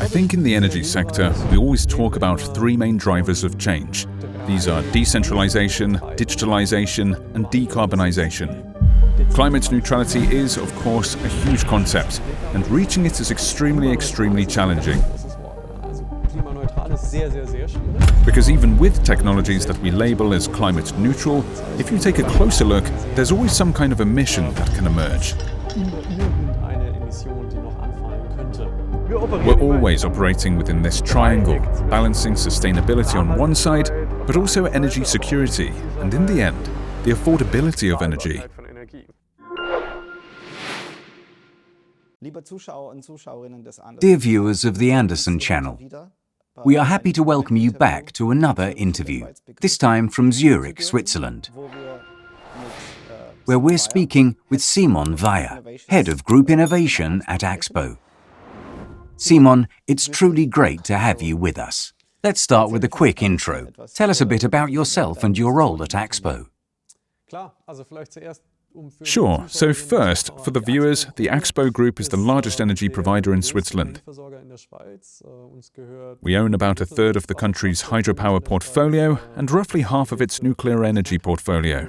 I think in the energy sector, we always talk about three main drivers of change. These are decentralization, digitalization, and decarbonization. Climate neutrality is, of course, a huge concept, and reaching it is extremely challenging. Because even with technologies that we label as climate neutral, if you take a closer look, there's always some kind of emission that can emerge. We're always operating within this triangle, balancing sustainability on one side, but also energy security, and in the end, the affordability of energy. Dear viewers of the Andersen channel, we are happy to welcome you back to another interview, this time from Zurich, Switzerland, where we're speaking with Simon Weiher, Head of Group Innovation at Axpo. Simon, it's truly great to have you with us. Let's start with a quick intro. Tell us a bit about yourself and your role at Axpo. Sure. So first, for the viewers, the Axpo Group is the largest energy provider in Switzerland. We own about a third of the country's hydropower portfolio and roughly half of its nuclear energy portfolio.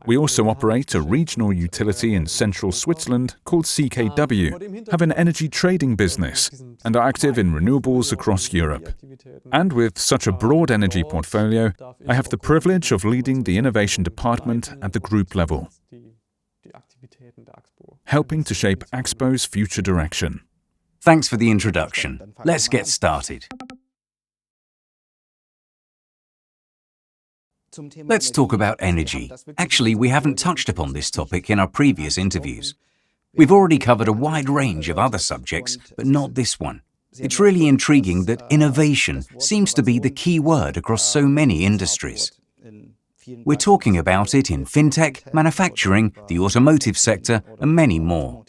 We also operate a regional utility in central Switzerland called CKW, have an energy trading business, and are active in renewables across Europe. And with such a broad energy portfolio, I have the privilege of leading the innovation department at the group level, helping to shape Axpo's future direction. Thanks for the introduction. Let's get started. Let's talk about energy. Actually, we haven't touched upon this topic in our previous interviews. We've already covered a wide range of other subjects, but not this one. It's really intriguing that innovation seems to be the key word across so many industries. We're talking about it in fintech, manufacturing, the automotive sector, and many more.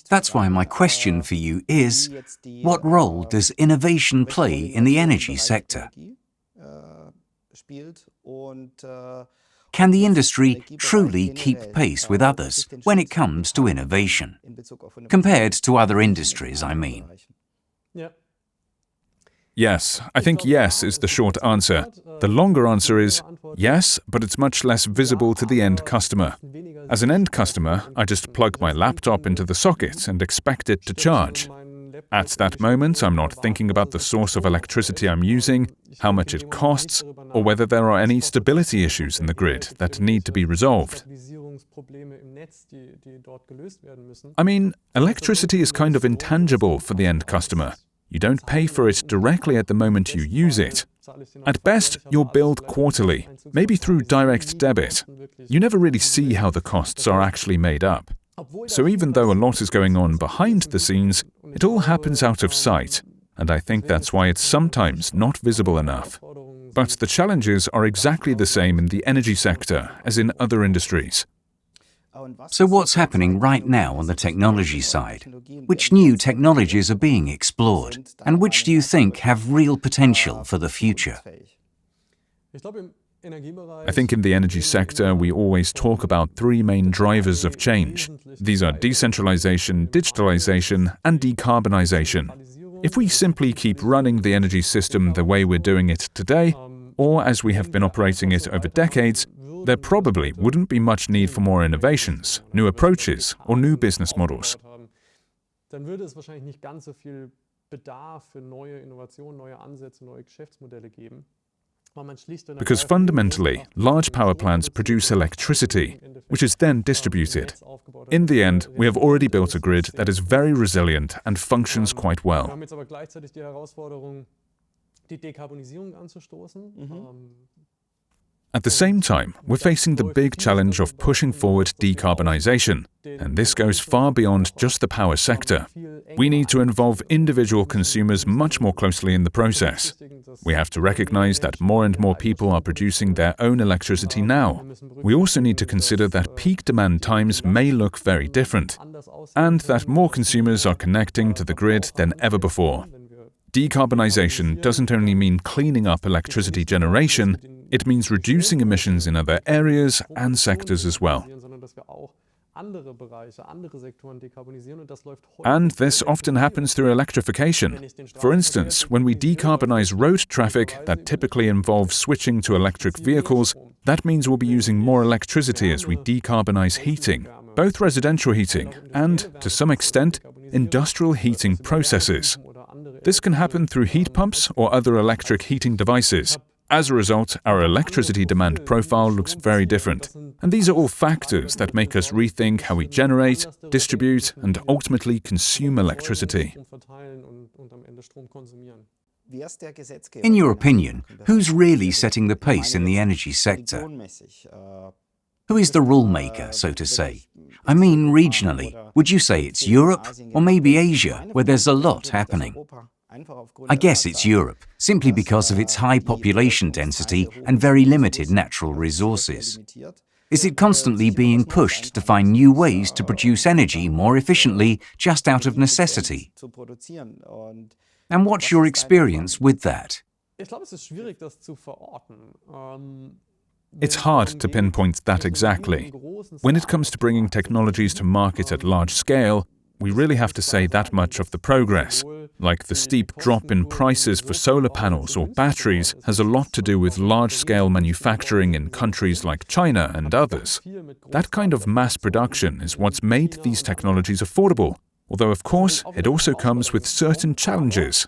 That's why my question for you is, what role does innovation play in the energy sector? Can the industry truly keep pace with others when it comes to innovation? Compared to other industries, I mean. Yes, I think yes is the short answer. The longer answer is yes, but it's much less visible to the end customer. As an end customer, I just plug my laptop into the socket and expect it to charge. At that moment, I'm not thinking about the source of electricity I'm using, how much it costs, or whether there are any stability issues in the grid that need to be resolved. I mean, electricity is kind of intangible for the end customer. You don't pay for it directly at the moment you use it. At best, you're billed quarterly, maybe through direct debit. You never really see how the costs are actually made up. So even though a lot is going on behind the scenes, it all happens out of sight, and I think that's why it's sometimes not visible enough. But the challenges are exactly the same in the energy sector as in other industries. So what's happening right now on the technology side? Which new technologies are being explored, and which do you think have real potential for the future? I think in the energy sector, we always talk about three main drivers of change. These are decentralization, digitalization, and decarbonization. If we simply keep running the energy system the way we're doing it today, or as we have been operating it over decades, there probably wouldn't be much need for more innovations, new approaches, or new business models. Because fundamentally, large power plants produce electricity, which is then distributed. In the end, we have already built a grid that is very resilient and functions quite well. At the same time, we're facing the big challenge of pushing forward decarbonization, and this goes far beyond just the power sector. We need to involve individual consumers much more closely in the process. We have to recognize that more and more people are producing their own electricity now. We also need to consider that peak demand times may look very different, and that more consumers are connecting to the grid than ever before. Decarbonization doesn't only mean cleaning up electricity generation, it means reducing emissions in other areas and sectors as well. And this often happens through electrification. For instance, when we decarbonize road traffic that typically involves switching to electric vehicles, that means we'll be using more electricity as we decarbonize heating, both residential heating and, to some extent, industrial heating processes. This can happen through heat pumps or other electric heating devices. As a result, our electricity demand profile looks very different. And these are all factors that make us rethink how we generate, distribute, and ultimately consume electricity. In your opinion, who's really setting the pace in the energy sector? Who is the rule maker, so to say? I mean regionally. Would you say it's Europe or maybe Asia, where there's a lot happening? I guess it's Europe, simply because of its high population density and very limited natural resources. Is it constantly being pushed to find new ways to produce energy more efficiently just out of necessity? And what's your experience with that? It's hard to pinpoint that exactly. When it comes to bringing technologies to market at large scale, we really have to say that much of the progress, like the steep drop in prices for solar panels or batteries, has a lot to do with large-scale manufacturing in countries like China and others. That kind of mass production is what's made these technologies affordable, although of course it also comes with certain challenges.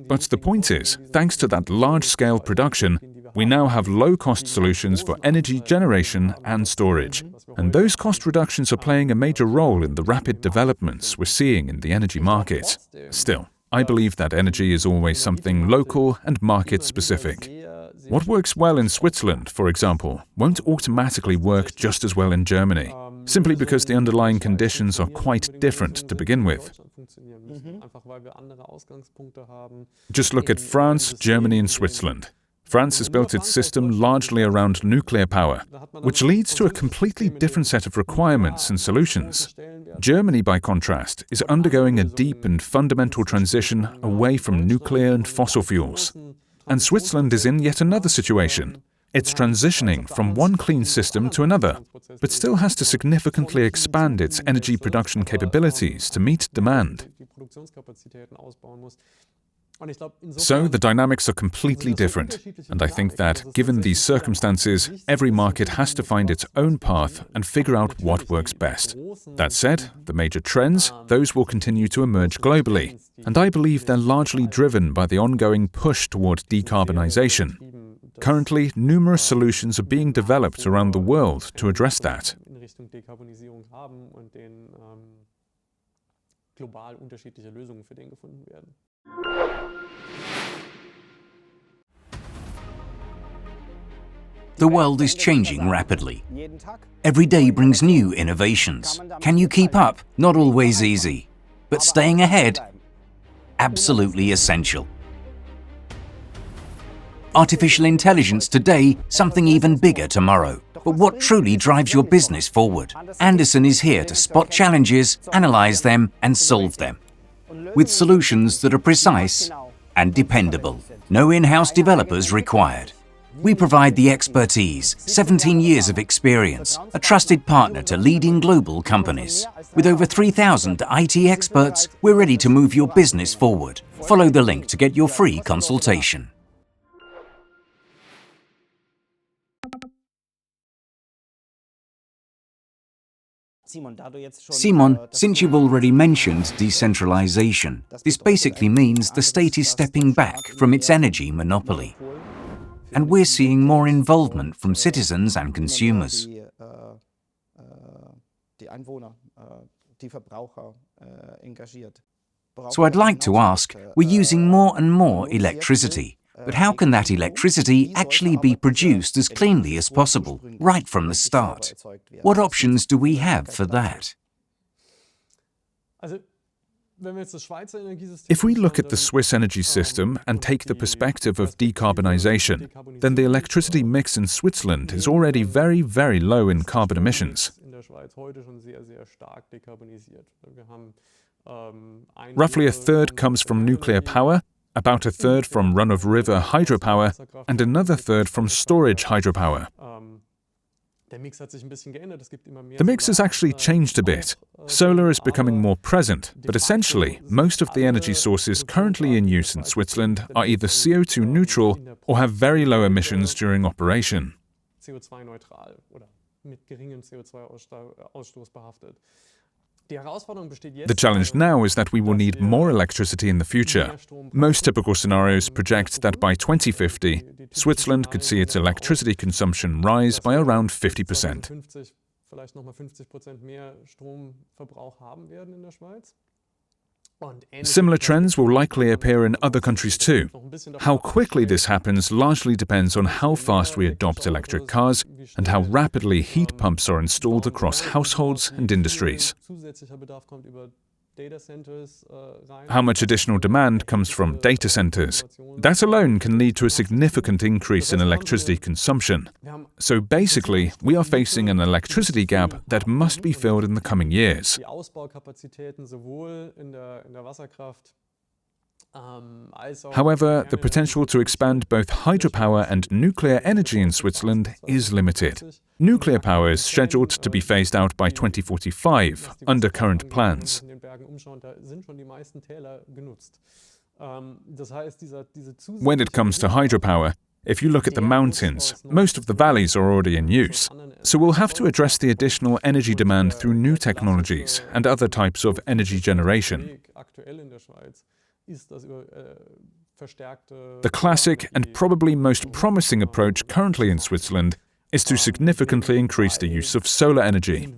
But the point is, thanks to that large-scale production, we now have low-cost solutions for energy generation and storage. And those cost reductions are playing a major role in the rapid developments we're seeing in the energy market. Still, I believe that energy is always something local and market-specific. What works well in Switzerland, for example, won't automatically work just as well in Germany, simply because the underlying conditions are quite different to begin with. Just look at France, Germany and Switzerland. France has built its system largely around nuclear power, which leads to a completely different set of requirements and solutions. Germany, by contrast, is undergoing a deep and fundamental transition away from nuclear and fossil fuels. And Switzerland is in yet another situation. It's transitioning from one clean system to another, but still has to significantly expand its energy production capabilities to meet demand. So the dynamics are completely different, and I think that, given these circumstances, every market has to find its own path and figure out what works best. That said, the major trends, those will continue to emerge globally, and I believe they're largely driven by the ongoing push toward decarbonization. Currently, numerous solutions are being developed around the world to address that. The world is changing rapidly. Every day brings new innovations. Can you keep up? Not always easy. But staying ahead? Absolutely essential. Artificial intelligence today, something even bigger tomorrow. But what truly drives your business forward? Andersen is here to spot challenges, analyze them, and solve them. With solutions that are precise and dependable. No in-house developers required. We provide the expertise, 17 years of experience, a trusted partner to leading global companies. With over 3,000 IT experts, we're ready to move your business forward. Follow the link to get your free consultation. Simon, since you've already mentioned decentralization, this basically means the state is stepping back from its energy monopoly. And we're seeing more involvement from citizens and consumers. So I'd like to ask, we're using more and more electricity, but how can that electricity actually be produced as cleanly as possible, right from the start? What options do we have for that? If we look at the Swiss energy system and take the perspective of decarbonization, then the electricity mix in Switzerland is already very, very low in carbon emissions. Roughly a third comes from nuclear power, about a third from run-of-river hydropower, and another third from storage hydropower. The mix has actually changed a bit. Solar is becoming more present, but essentially, most of the energy sources currently in use in Switzerland are either CO2 neutral or have very low emissions during operation. The challenge now is that we will need more electricity in the future. Most typical scenarios project that by 2050, Switzerland could see its electricity consumption rise by around 50%. Similar trends will likely appear in other countries too. How quickly this happens largely depends on how fast we adopt electric cars and how rapidly heat pumps are installed across households and industries. How much additional demand comes from data centers? That alone can lead to a significant increase in electricity consumption. So basically, we are facing an electricity gap that must be filled in the coming years. However, the potential to expand both hydropower and nuclear energy in Switzerland is limited. Nuclear power is scheduled to be phased out by 2045 under current plans. When it comes to hydropower, if you look at the mountains, most of the valleys are already in use. So we'll have to address the additional energy demand through new technologies and other types of energy generation. The classic and probably most promising approach currently in Switzerland is to significantly increase the use of solar energy.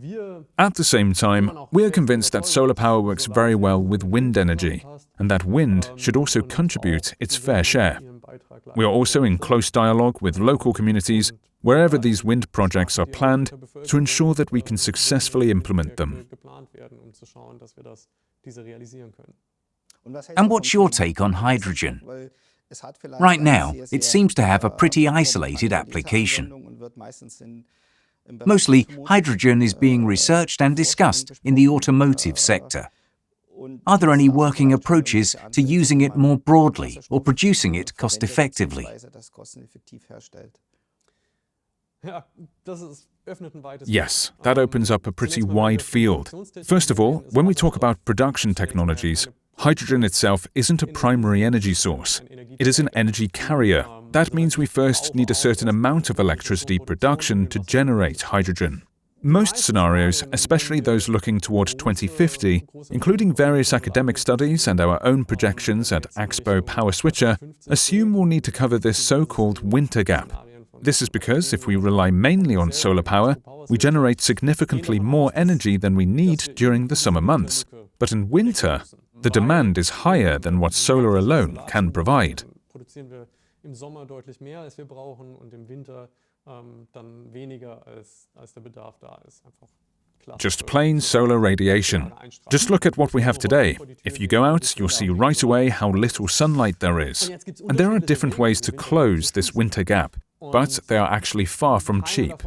At the same time, we are convinced that solar power works very well with wind energy, and that wind should also contribute its fair share. We are also in close dialogue with local communities wherever these wind projects are planned to ensure that we can successfully implement them. And what's your take on hydrogen? Right now, it seems to have a pretty isolated application. Mostly, hydrogen is being researched and discussed in the automotive sector. Are there any working approaches to using it more broadly or producing it cost-effectively? Yes, that opens up a pretty wide field. First of all, when we talk about production technologies, hydrogen itself isn't a primary energy source. It is an energy carrier. That means we first need a certain amount of electricity production to generate hydrogen. Most scenarios, especially those looking toward 2050, including various academic studies and our own projections at Axpo Power Switcher, assume we'll need to cover this so-called winter gap. This is because if we rely mainly on solar power, we generate significantly more energy than we need during the summer months. But in winter, the demand is higher than what solar alone can provide. Just plain solar radiation. Just look at what we have today. If you go out, you'll see right away how little sunlight there is. And there are different ways to close this winter gap, but they are actually far from cheap.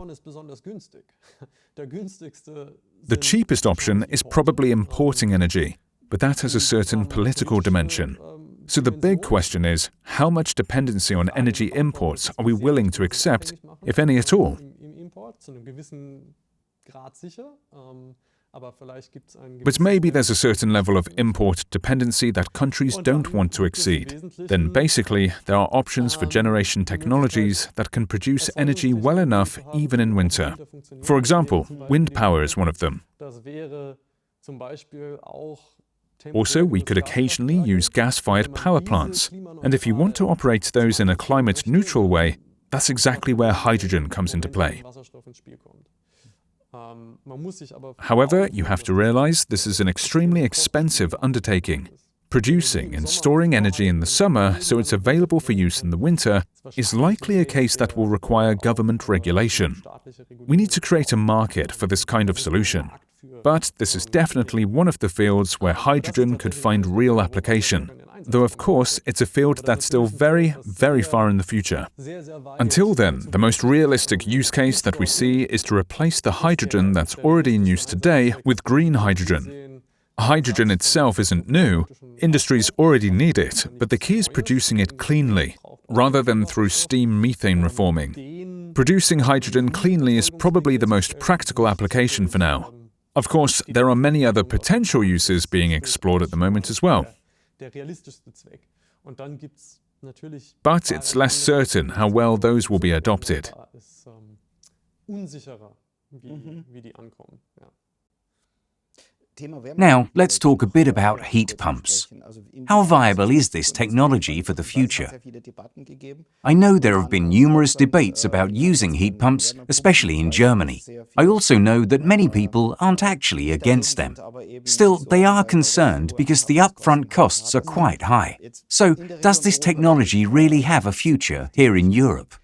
The cheapest option is probably importing energy, but that has a certain political dimension. So the big question is, how much dependency on energy imports are we willing to accept, if any at all? But maybe there's a certain level of import dependency that countries don't want to exceed. Then basically, there are options for generation technologies that can produce energy well enough even in winter. For example, wind power is one of them. Also, we could occasionally use gas-fired power plants. And if you want to operate those in a climate-neutral way, that's exactly where hydrogen comes into play. However, you have to realize this is an extremely expensive undertaking. Producing and storing energy in the summer so it's available for use in the winter is likely a case that will require government regulation. We need to create a market for this kind of solution. But this is definitely one of the fields where hydrogen could find real application. Though, of course, it's a field that's still very, very far in the future. Until then, the most realistic use case that we see is to replace the hydrogen that's already in use today with green hydrogen. Hydrogen itself isn't new. Industries already need it, but the key is producing it cleanly, rather than through steam methane reforming. Producing hydrogen cleanly is probably the most practical application for now. Of course, there are many other potential uses being explored at the moment as well. But it's less certain how well those will be adopted. Now, let's talk a bit about heat pumps. How viable is this technology for the future? I know there have been numerous debates about using heat pumps, especially in Germany. I also know that many people aren't actually against them. Still, they are concerned because the upfront costs are quite high. So, does this technology really have a future here in Europe?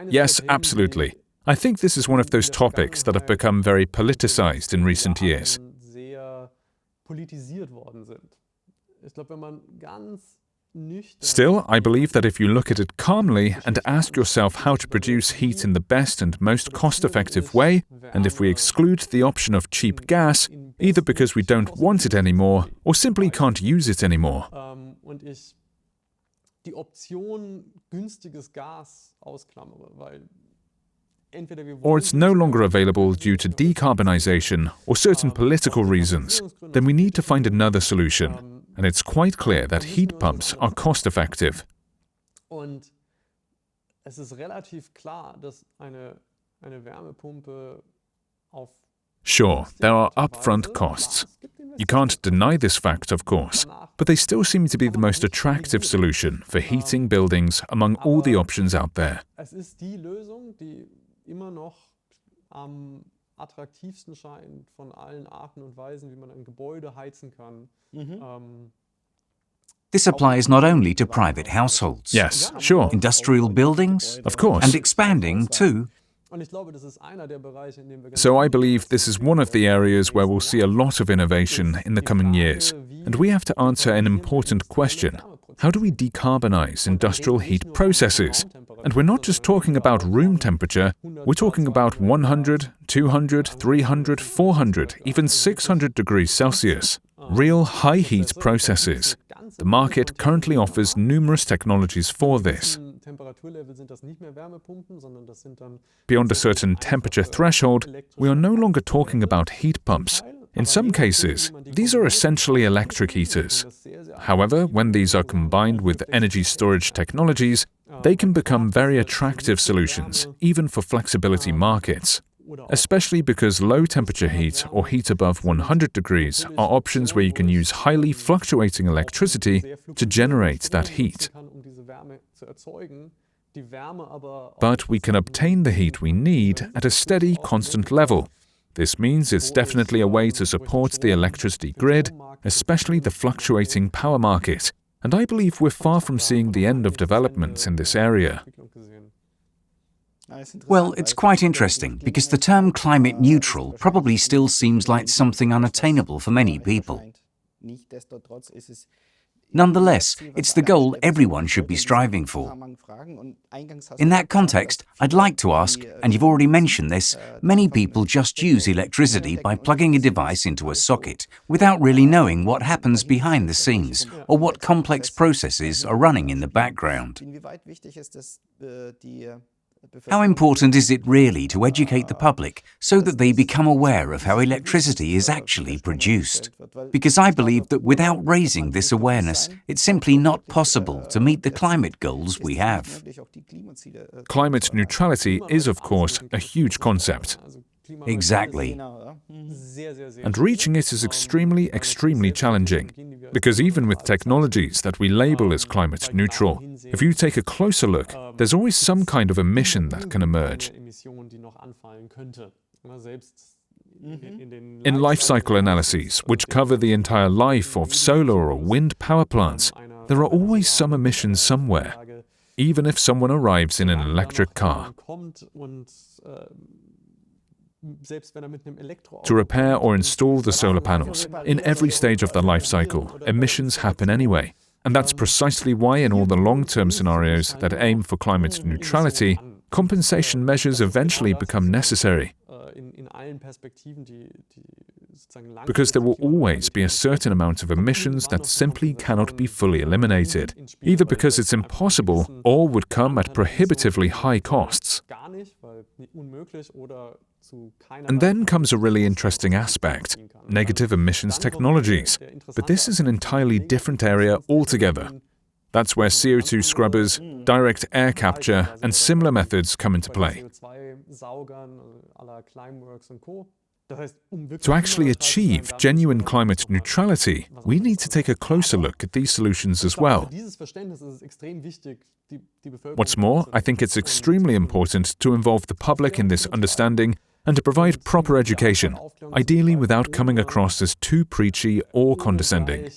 Yes, absolutely. I think this is one of those topics that have become very politicized in recent years. Still, I believe that if you look at it calmly and ask yourself how to produce heat in the best and most cost-effective way, and if we exclude the option of cheap gas, either because we don't want it anymore or simply can't use it anymore, or it's no longer available due to decarbonization or certain political reasons, then we need to find another solution. And it's quite clear that heat pumps are cost-effective. Sure, there are upfront costs. You can't deny this fact, of course, but they still seem to be the most attractive solution for heating buildings among all the options out there. This applies not only to private households. Yes, sure. Industrial buildings, of course. And expanding too. So I believe this is one of the areas where we'll see a lot of innovation in the coming years. And we have to answer an important question. How do we decarbonize industrial heat processes? And we're not just talking about room temperature, we're talking about 100, 200, 300, 400, even 600 degrees Celsius. Real high heat processes. The market currently offers numerous technologies for this. Beyond a certain temperature threshold, we are no longer talking about heat pumps. In some cases, these are essentially electric heaters. However, when these are combined with energy storage technologies, they can become very attractive solutions, even for flexibility markets. Especially because low-temperature heat or heat above 100 degrees are options where you can use highly fluctuating electricity to generate that heat. But we can obtain the heat we need at a steady, constant level. This means it's definitely a way to support the electricity grid, especially the fluctuating power market, and I believe we're far from seeing the end of developments in this area. Well, it's quite interesting, because the term climate neutral probably still seems like something unattainable for many people. Nonetheless, it's the goal everyone should be striving for. In that context, I'd like to ask, and you've already mentioned this, many people just use electricity by plugging a device into a socket without really knowing what happens behind the scenes or what complex processes are running in the background. How important is it really to educate the public so that they become aware of how electricity is actually produced? Because I believe that without raising this awareness, it's simply not possible to meet the climate goals we have. Climate neutrality is, of course, a huge concept. Exactly. And reaching it is extremely challenging, because even with technologies that we label as climate neutral, if you take a closer look, there's always some kind of emission that can emerge. In life cycle analyses, which cover the entire life of solar or wind power plants, there are always some emissions somewhere, even if someone arrives in an electric car. To repair or install the solar panels, in every stage of the life cycle, emissions happen anyway. And that's precisely why in all the long-term scenarios that aim for climate neutrality, compensation measures eventually become necessary. because there will always be a certain amount of emissions that simply cannot be fully eliminated, either because it's impossible or would come at prohibitively high costs. And then comes a really interesting aspect: negative emissions technologies. But this is an entirely different area altogether. That's where CO2 scrubbers, direct air capture, and similar methods come into play. To actually achieve genuine climate neutrality, we need to take a closer look at these solutions as well. What's more, I think it's extremely important to involve the public in this understanding and to provide proper education, ideally without coming across as too preachy or condescending.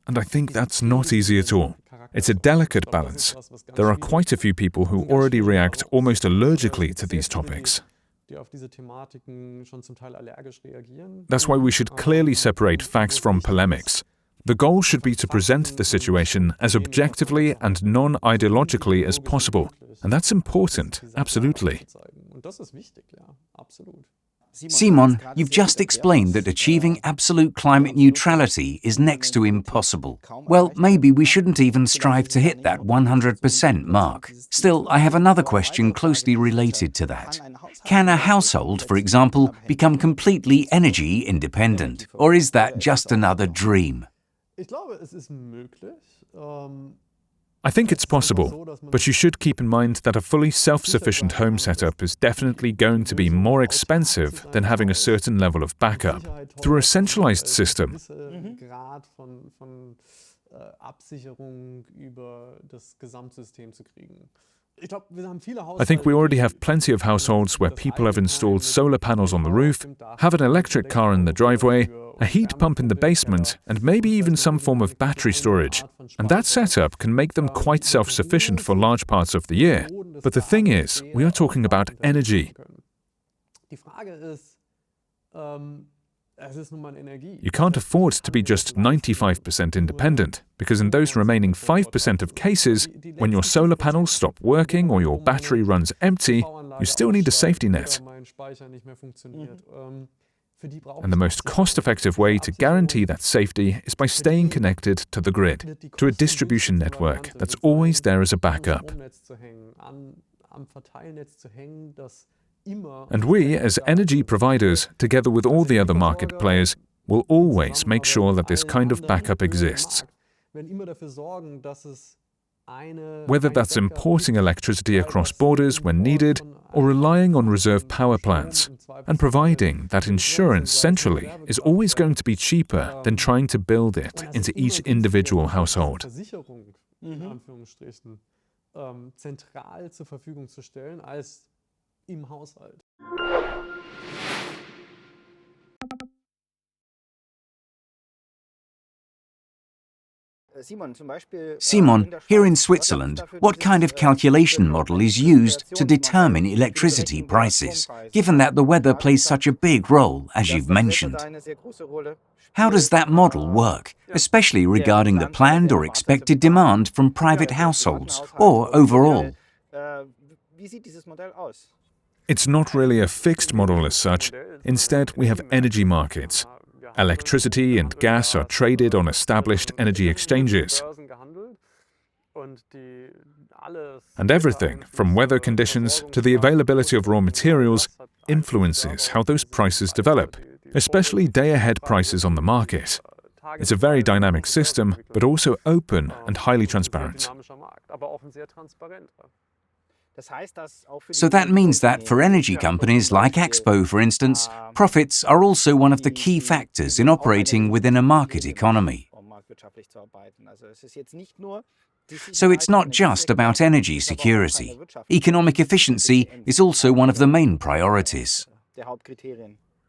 And I think that's not easy at all. It's a delicate balance. There are quite a few people who already react almost allergically to these topics. That's why we should clearly separate facts from polemics. The goal should be to present the situation as objectively and non-ideologically as possible. And that's important, absolutely. Simon, you've just explained that achieving absolute climate neutrality is next to impossible. Well, maybe we shouldn't even strive to hit that 100% mark. Still, I have another question closely related to that. Can a household, for example, become completely energy independent? Or is that just another dream? I think it's possible, but you should keep in mind that a fully self-sufficient home setup is definitely going to be more expensive than having a certain level of backup. Through a centralized system, I think we already have plenty of households where people have installed solar panels on the roof, have an electric car in the driveway, a heat pump in the basement, and maybe even some form of battery storage. And that setup can make them quite self-sufficient for large parts of the year. But the thing is, we are talking about energy. You can't afford to be just 95% independent, because in those remaining 5% of cases, when your solar panels stop working or your battery runs empty, you still need a safety net. And the most cost-effective way to guarantee that safety is by staying connected to the grid, to a distribution network that's always there as a backup. And we, as energy providers, together with all the other market players, will always make sure that this kind of backup exists. Whether that's importing electricity across borders when needed, or relying on reserve power plants, and providing that insurance centrally is always going to be cheaper than trying to build it into each individual household. Simon, here in Switzerland, what kind of calculation model is used to determine electricity prices, given that the weather plays such a big role, as you've mentioned? How does that model work, especially regarding the planned or expected demand from private households, or overall? It's not really a fixed model as such. Instead, we have energy markets. Electricity and gas are traded on established energy exchanges. And everything, from weather conditions to the availability of raw materials, influences how those prices develop, especially day-ahead prices on the market. It's a very dynamic system, but also open and highly transparent. So that means that for energy companies like Axpo, for instance, profits are also one of the key factors in operating within a market economy. So it's not just about energy security. Economic efficiency is also one of the main priorities.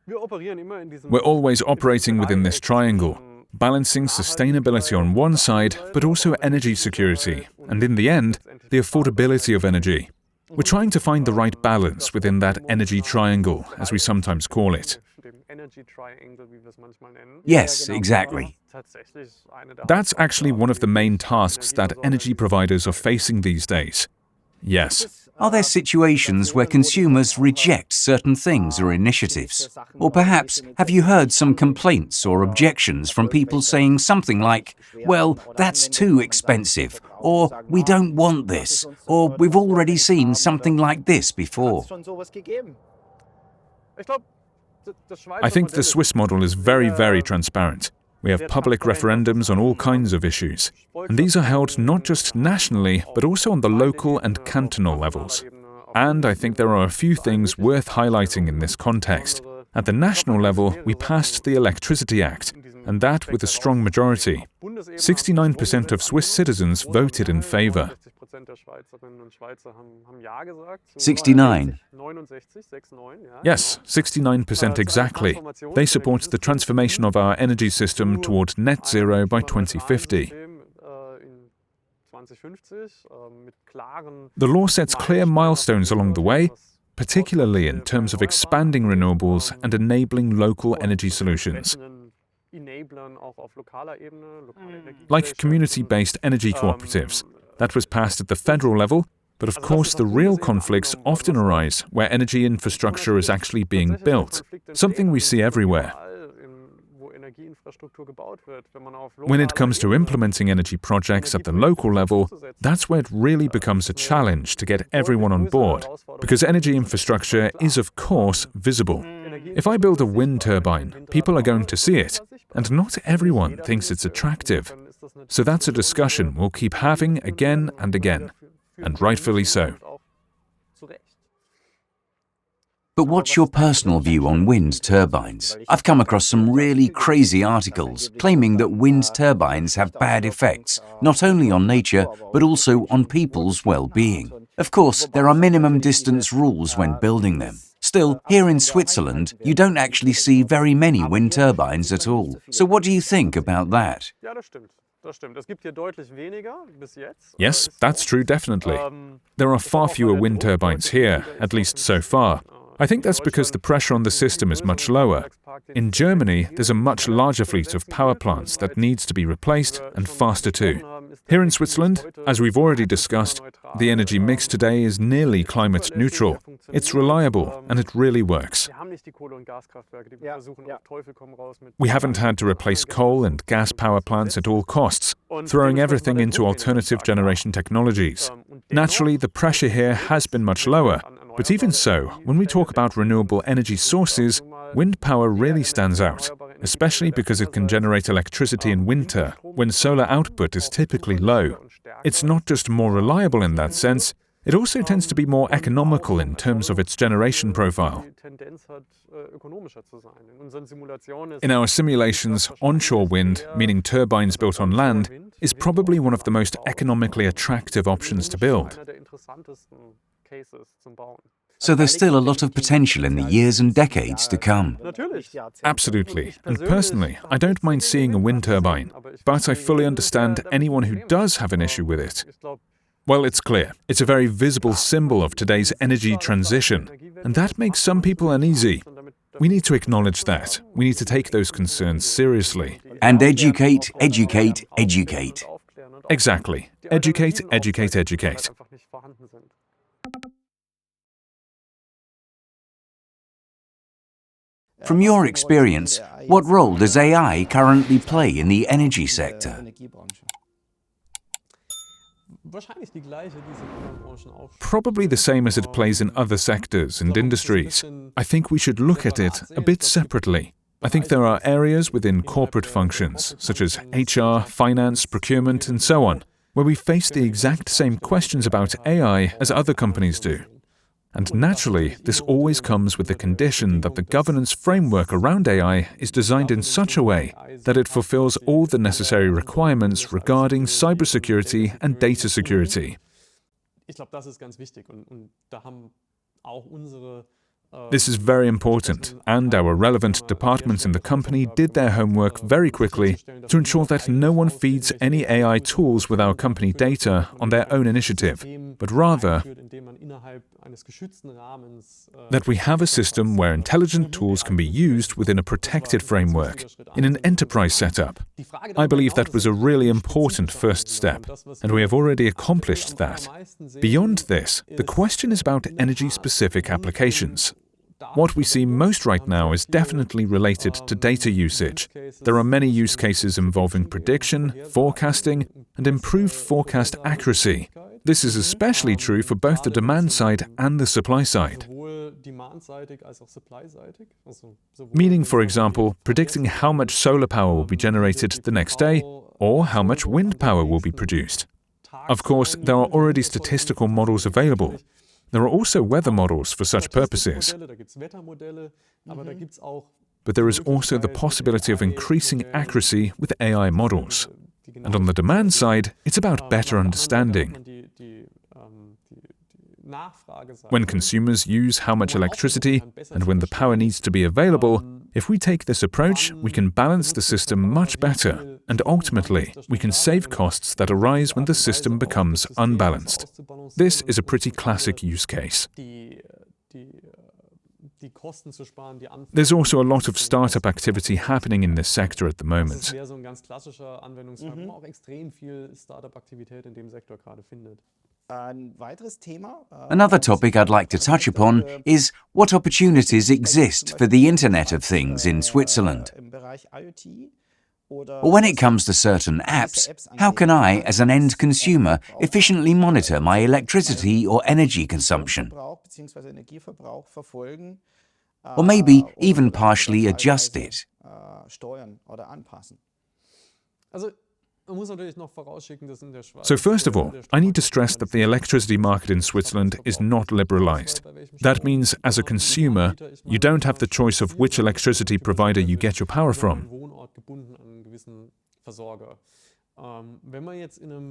We're always operating within this triangle, balancing sustainability on one side, but also energy security, and in the end, the affordability of energy. We're trying to find the right balance within that energy triangle, as we sometimes call it. Yes, exactly. That's actually one of the main tasks that energy providers are facing these days. Yes. Are there situations where consumers reject certain things or initiatives? Or perhaps, have you heard some complaints or objections from people saying something like, well, that's too expensive, or we don't want this, or we've already seen something like this before? I think the Swiss model is very, very transparent. We have public referendums on all kinds of issues. And these are held not just nationally, but also on the local and cantonal levels. And I think there are a few things worth highlighting in this context. At the national level, we passed the Electricity Act, and that with a strong majority. 69% of Swiss citizens voted in favor. 69. Yes, 69% exactly. They support the transformation of our energy system toward net zero by 2050. The law sets clear milestones along the way, particularly in terms of expanding renewables and enabling local energy solutions. Like community-based energy cooperatives. That was passed at the federal level, but of course the real conflicts often arise where energy infrastructure is actually being built, something we see everywhere. When it comes to implementing energy projects at the local level, that's where it really becomes a challenge to get everyone on board, because energy infrastructure is of course visible. If I build a wind turbine, people are going to see it, and not everyone thinks it's attractive. So that's a discussion we'll keep having again and again, and rightfully so. But what's your personal view on wind turbines? I've come across some really crazy articles claiming that wind turbines have bad effects, not only on nature, but also on people's well-being. Of course, there are minimum distance rules when building them. Still, here in Switzerland, you don't actually see very many wind turbines at all. So what do you think about that? Yes, that's true, definitely. There are far fewer wind turbines here, at least so far. I think that's because the pressure on the system is much lower. In Germany, there's a much larger fleet of power plants that needs to be replaced, and faster too. Here in Switzerland, as we've already discussed, the energy mix today is nearly climate neutral. It's reliable, and it really works. We haven't had to replace coal and gas power plants at all costs, throwing everything into alternative generation technologies. Naturally, the pressure here has been much lower, but even so, when we talk about renewable energy sources, wind power really stands out, especially because it can generate electricity in winter, when solar output is typically low. It's not just more reliable in that sense, it also tends to be more economical in terms of its generation profile. In our simulations, onshore wind, meaning turbines built on land, is probably one of the most economically attractive options to build. So there's still a lot of potential in the years and decades to come. Absolutely. And personally, I don't mind seeing a wind turbine, but I fully understand anyone who does have an issue with it. Well, it's clear. It's a very visible symbol of today's energy transition, and that makes some people uneasy. We need to acknowledge that. We need to take those concerns seriously. And educate, educate, educate. Exactly. Educate, educate, educate. From your experience, what role does AI currently play in the energy sector? Probably the same as it plays in other sectors and industries. I think we should look at it a bit separately. I think there are areas within corporate functions, such as HR, finance, procurement, and so on, where we face the exact same questions about AI as other companies do. And naturally, this always comes with the condition that the governance framework around AI is designed in such a way that it fulfills all the necessary requirements regarding cybersecurity and data security. This is very important, and our relevant departments in the company did their homework very quickly to ensure that no one feeds any AI tools with our company data on their own initiative, but rather that we have a system where intelligent tools can be used within a protected framework, in an enterprise setup. I believe that was a really important first step, and we have already accomplished that. Beyond this, the question is about energy-specific applications. What we see most right now is definitely related to data usage. There are many use cases involving prediction, forecasting, and improved forecast accuracy. This is especially true for both the demand side and the supply side. Meaning, for example, predicting how much solar power will be generated the next day, or how much wind power will be produced. Of course, there are already statistical models available. There are also weather models for such purposes. But there is also the possibility of increasing accuracy with AI models. And on the demand side, it's about better understanding. When consumers use how much electricity and when the power needs to be available, if we take this approach, we can balance the system much better, and ultimately, we can save costs that arise when the system becomes unbalanced. This is a pretty classic use case. There's also a lot of startup activity happening in this sector at the moment. Another topic I'd like to touch upon is what opportunities exist for the Internet of Things in Switzerland. Or when it comes to certain apps, how can I, as an end consumer, efficiently monitor my electricity or energy consumption? Or maybe even partially adjust it? So first of all, I need to stress that the electricity market in Switzerland is not liberalized. That means, as a consumer, you don't have the choice of which electricity provider you get your power from.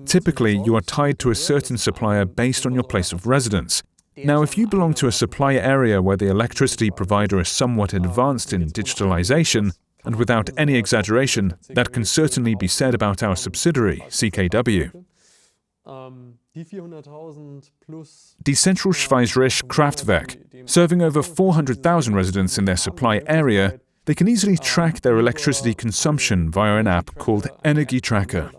Typically, you are tied to a certain supplier based on your place of residence. Now, if you belong to a supply area where the electricity provider is somewhat advanced in digitalization, and without any exaggeration, that can certainly be said about our subsidiary, CKW. Die Zentralschweizerische Kraftwerk, serving over 400,000 residents in their supply area, they can easily track their electricity consumption via an app called Energy Tracker.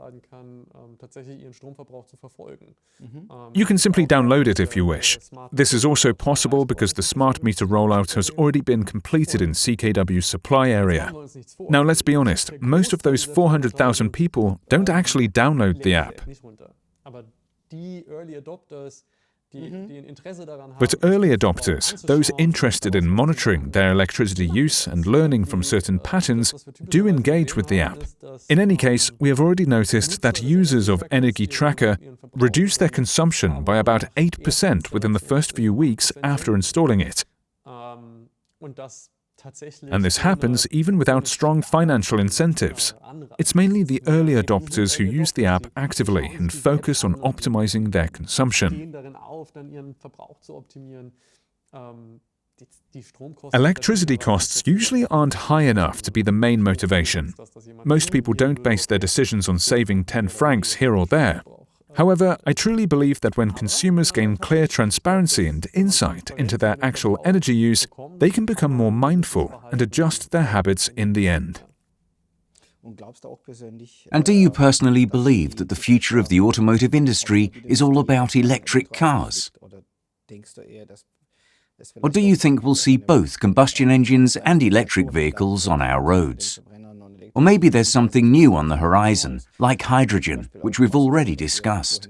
You can simply download it if you wish. This is also possible because the smart meter rollout has already been completed in CKW's supply area. Now let's be honest, most of those 400,000 people don't actually download the app. But early adopters, those interested in monitoring their electricity use and learning from certain patterns, do engage with the app. In any case, we have already noticed that users of Energy Tracker reduce their consumption by about 8% within the first few weeks after installing it. And this happens even without strong financial incentives. It's mainly the early adopters who use the app actively and focus on optimizing their consumption. Electricity costs usually aren't high enough to be the main motivation. Most people don't base their decisions on saving 10 francs here or there. However, I truly believe that when consumers gain clear transparency and insight into their actual energy use, they can become more mindful and adjust their habits in the end. And do you personally believe that the future of the automotive industry is all about electric cars? Or do you think we'll see both combustion engines and electric vehicles on our roads? Or maybe there's something new on the horizon, like hydrogen, which we've already discussed.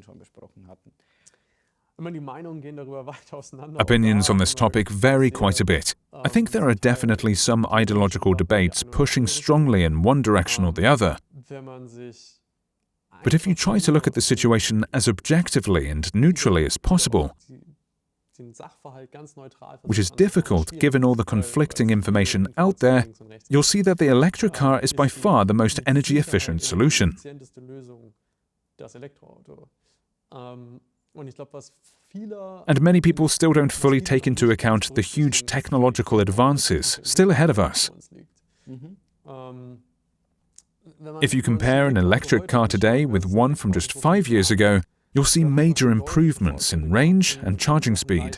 Opinions on this topic vary quite a bit. I think there are definitely some ideological debates pushing strongly in one direction or the other. But if you try to look at the situation as objectively and neutrally as possible, which is difficult given all the conflicting information out there, you'll see that the electric car is by far the most energy-efficient solution. And many people still don't fully take into account the huge technological advances still ahead of us. If you compare an electric car today with one from just 5 years ago, you'll see major improvements in range and charging speed.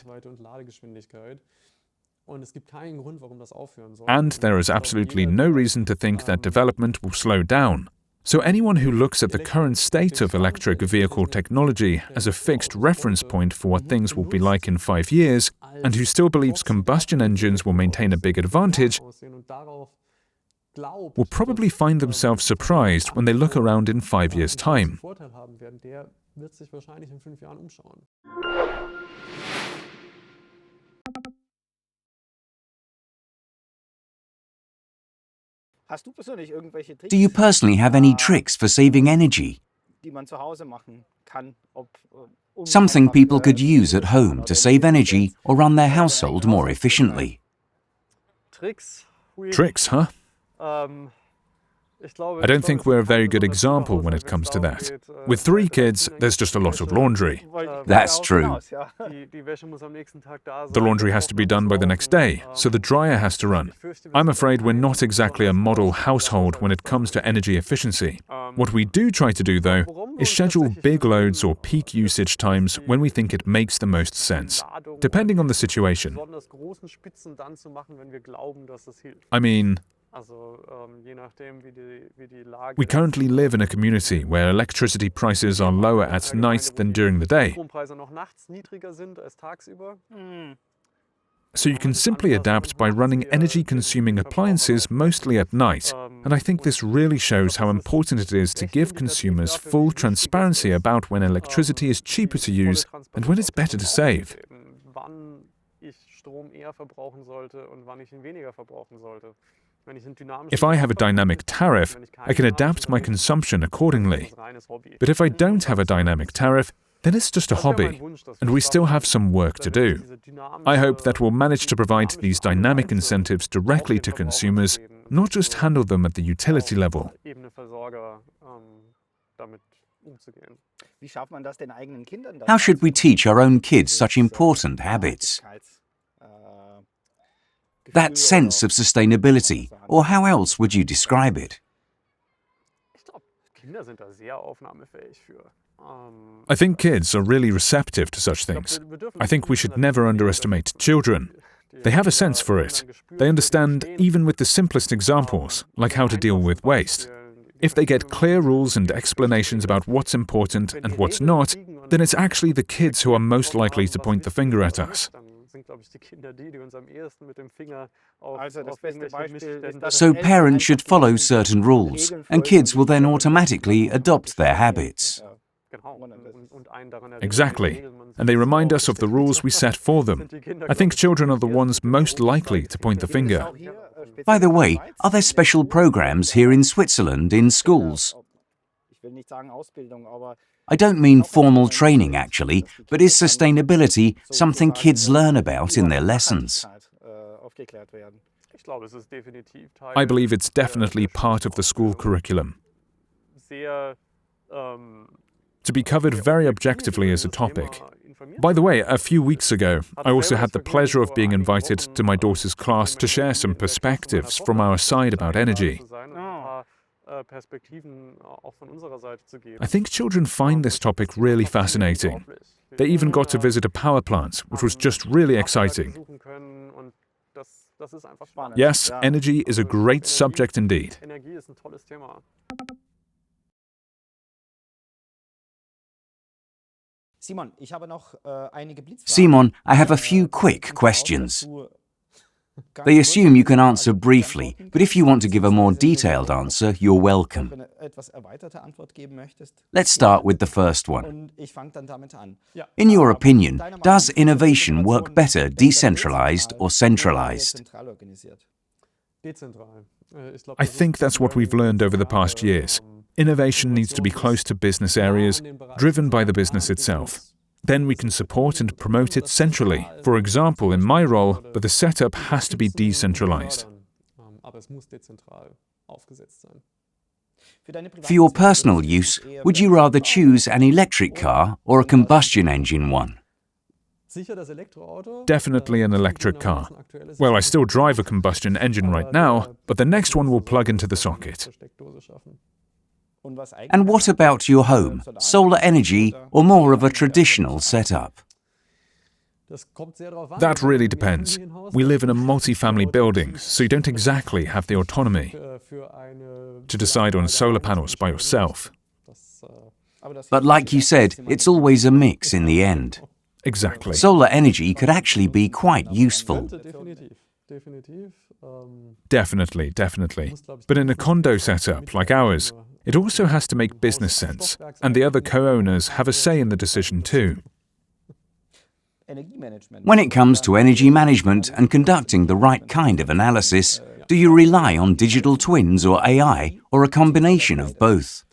And there is absolutely no reason to think that development will slow down. So anyone who looks at the current state of electric vehicle technology as a fixed reference point for what things will be like in 5 years, and who still believes combustion engines will maintain a big advantage, will probably find themselves surprised when they look around in 5 years' time. Do you personally have any tricks for saving energy? Something people could use at home to save energy or run their household more efficiently? Tricks, huh? I don't think we're a very good example when it comes to that. With 3 kids, there's just a lot of laundry. That's true. The laundry has to be done by the next day, so the dryer has to run. I'm afraid we're not exactly a model household when it comes to energy efficiency. What we do try to do, though, is schedule big loads or peak usage times when we think it makes the most sense, depending on the situation. I mean, we currently live in a community where electricity prices are lower at night than during the day. So you can simply adapt by running energy-consuming appliances mostly at night, and I think this really shows how important it is to give consumers full transparency about when electricity is cheaper to use and when it's better to save. If I have a dynamic tariff, I can adapt my consumption accordingly. But if I don't have a dynamic tariff, then it's just a hobby, and we still have some work to do. I hope that we'll manage to provide these dynamic incentives directly to consumers, not just handle them at the utility level. How should we teach our own kids such important habits? That sense of sustainability, or how else would you describe it? I think kids are really receptive to such things. I think we should never underestimate children. They have a sense for it. They understand even with the simplest examples, like how to deal with waste. If they get clear rules and explanations about what's important and what's not, then it's actually the kids who are most likely to point the finger at us. So parents should follow certain rules, and kids will then automatically adopt their habits. Exactly. And they remind us of the rules we set for them. I think children are the ones most likely to point the finger. By the way, are there special programs here in Switzerland in schools? I don't mean formal training, actually, but is sustainability something kids learn about in their lessons? I believe it's definitely part of the school curriculum. To be covered very objectively as a topic. By the way, a few weeks ago, I also had the pleasure of being invited to my daughter's class to share some perspectives from our side about energy. I think children find this topic really fascinating. They even got to visit a power plant, which was just really exciting. Yes, energy is a great subject indeed. Simon, I have a few quick questions. They assume you can answer briefly, but if you want to give a more detailed answer, you're welcome. Let's start with the first one. In your opinion, does innovation work better decentralized or centralized? I think that's what we've learned over the past years. Innovation needs to be close to business areas, driven by the business itself. Then we can support and promote it centrally, for example, in my role, but the setup has to be decentralized. For your personal use, would you rather choose an electric car or a combustion engine one? Definitely an electric car. Well, I still drive a combustion engine right now, but the next one will plug into the socket. And what about your home? Solar energy or more of a traditional setup? That really depends. We live in a multi-family building, so you don't exactly have the autonomy to decide on solar panels by yourself. But like you said, it's always a mix in the end. Exactly. Solar energy could actually be quite useful. Definitely. But in a condo setup like ours, it also has to make business sense, and the other co-owners have a say in the decision too. When it comes to energy management and conducting the right kind of analysis, do you rely on digital twins or AI, or a combination of both?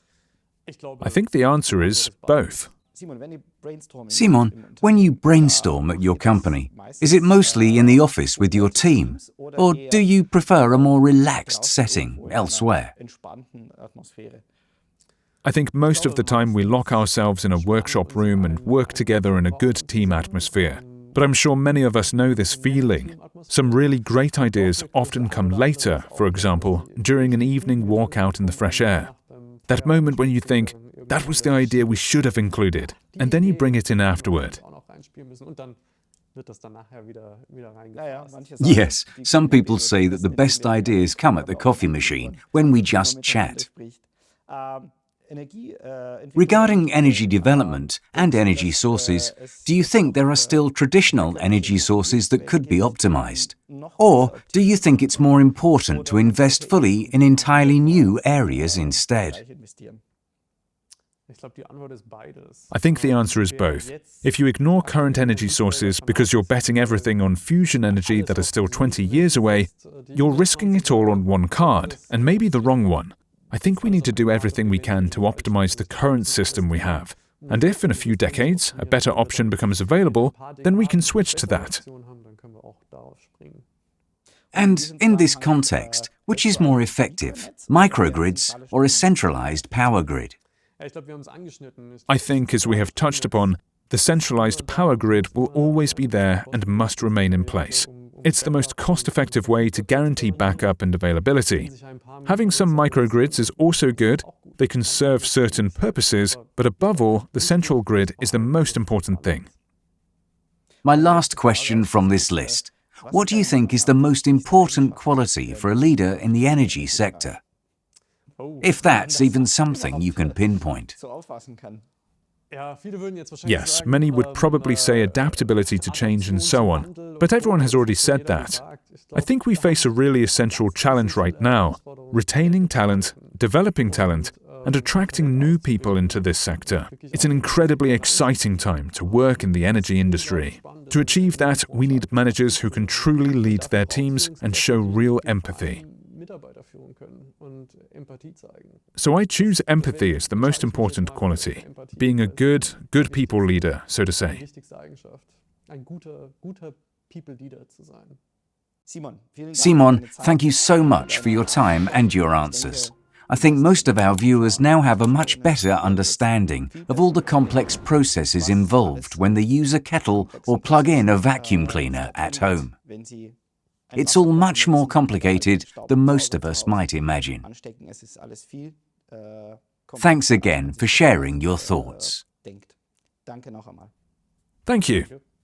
I think the answer is both. Simon, when you brainstorm at your company, is it mostly in the office with your team, or do you prefer a more relaxed setting elsewhere? I think most of the time we lock ourselves in a workshop room and work together in a good team atmosphere. But I'm sure many of us know this feeling. Some really great ideas often come later, for example, during an evening walk out in the fresh air. That moment when you think, that was the idea we should have included, and then you bring it in afterward. Yes, some people say that the best ideas come at the coffee machine, when we just chat. Regarding energy development and energy sources, do you think there are still traditional energy sources that could be optimized? Or do you think it's more important to invest fully in entirely new areas instead? I think the answer is both. If you ignore current energy sources because you're betting everything on fusion energy that is still 20 years away, you're risking it all on one card, and maybe the wrong one. I think we need to do everything we can to optimize the current system we have. And if in a few decades a better option becomes available, then we can switch to that. And in this context, which is more effective, microgrids or a centralized power grid? I think, as we have touched upon, the centralized power grid will always be there and must remain in place. It's the most cost-effective way to guarantee backup and availability. Having some microgrids is also good. They can serve certain purposes, but above all, the central grid is the most important thing. My last question from this list. What do you think is the most important quality for a leader in the energy sector? If that's even something you can pinpoint. Yes, many would probably say adaptability to change and so on, but everyone has already said that. I think we face a really essential challenge right now: retaining talent, developing talent, and attracting new people into this sector. It's an incredibly exciting time to work in the energy industry. To achieve that, we need managers who can truly lead their teams and show real empathy. So I choose empathy as the most important quality, being a good people leader, so to say. Simon, thank you so much for your time and your answers. I think most of our viewers now have a much better understanding of all the complex processes involved when they use a kettle or plug in a vacuum cleaner at home. It's all much more complicated than most of us might imagine. Thanks again for sharing your thoughts. Thank you.